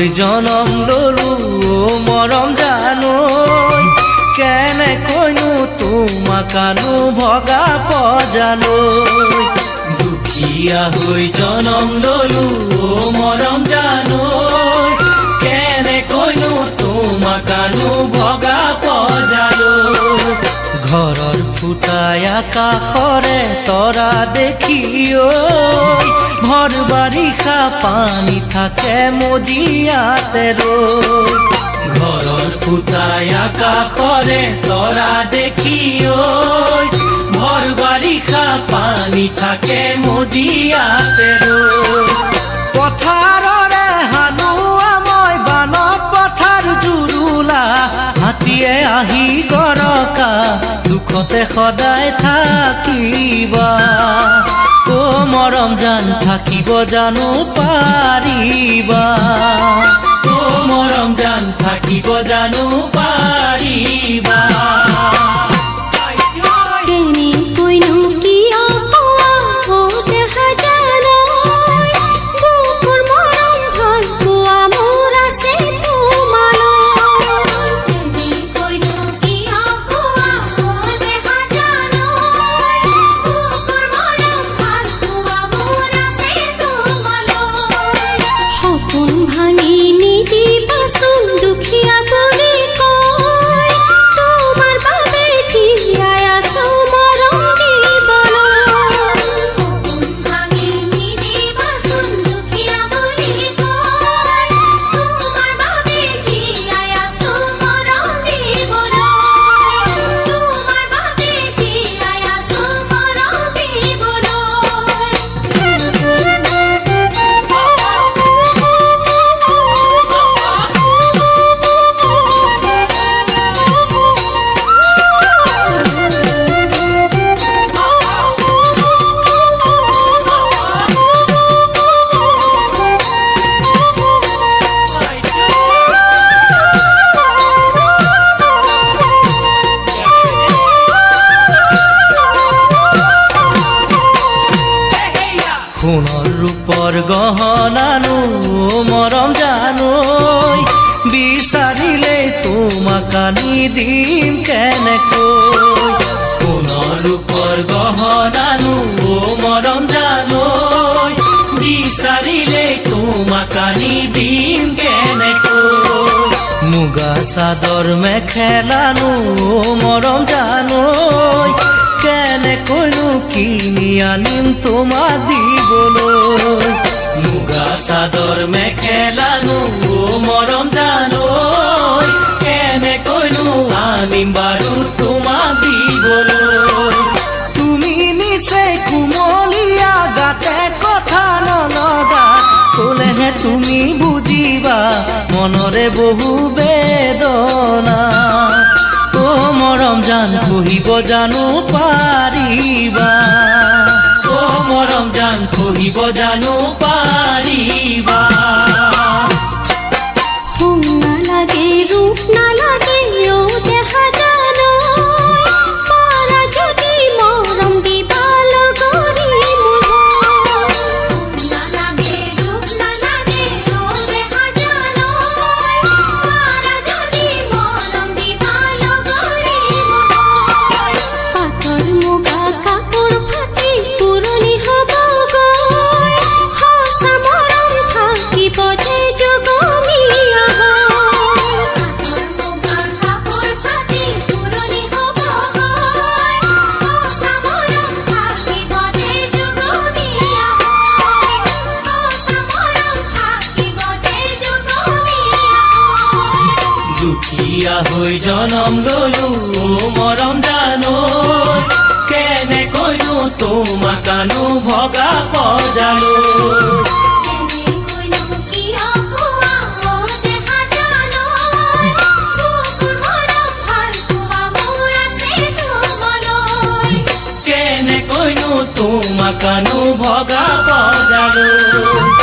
হৈ জনম ললো মৰম জানৈ কেনেকৈনো তোমাকানো ভগা পজালৈ দুখীয়া হৈ জনম ললো মৰম জানৈ কেনেকৈনো তোমাকানো ভগা পজালৈ ঘৰৰ ফুটাই আকাশৰে তৰা দেখি ভৰ বাৰিষা পানী থাকে মজিয়াতে ৰৈ ঘৰৰ ফুটাই আকাশৰে তৰা দেখি ভৰ বাৰিষা পানী থাকে মজিয়াতে ৰৈ পথাৰৰে হালোৱা মই বানত পথাৰ জুৰুলা হাতীয়ে আহি গৰকা দুখতে সদায় থাকিবা ও মৰম জান থাকিব জানো পাৰিবা ও মৰম জান থাকিব জানো পাৰিবা সোণৰ ৰূপৰ গহনানো মৰম জানৈ বিচাৰিলে তোমাক আনি দিম কেনেকৈ সোণৰ ৰূপৰ গহনানো মৰম জানৈ বিচাৰিলে তোমাক আনি দিম কেনেকৈ মুগা চাদৰ মেখেলানো মৰম জানৈ কেনেকৈনো কিনি আনিম তোমাক দিবলৈ মুগা চাদৰ মেখেলানো মৰম জানৈ কেনেকৈনো আনিম বাৰু তোমাক দিবলৈ তুমি নিচে কুমলীয়া গাতে কথা নলগা ক'লেহে তুমি বুজিবা মনৰে বহু বেদনা ও মৰম জান কহিব জানো পাৰিবা ও মৰম জান কহিব জানো পাৰিবা সোণ নালাগে ৰূপ নালাগে ও দেখা জানৈ পাৰা যদি মৰম দিবা লগৰী দুখীয়া হৈ জনম ললো মৰম জানৈ কেনেকৈনো তোমাকানো ভগা পজালৈ কেনেকৈনো তোমাকানো ভগা পজালৈ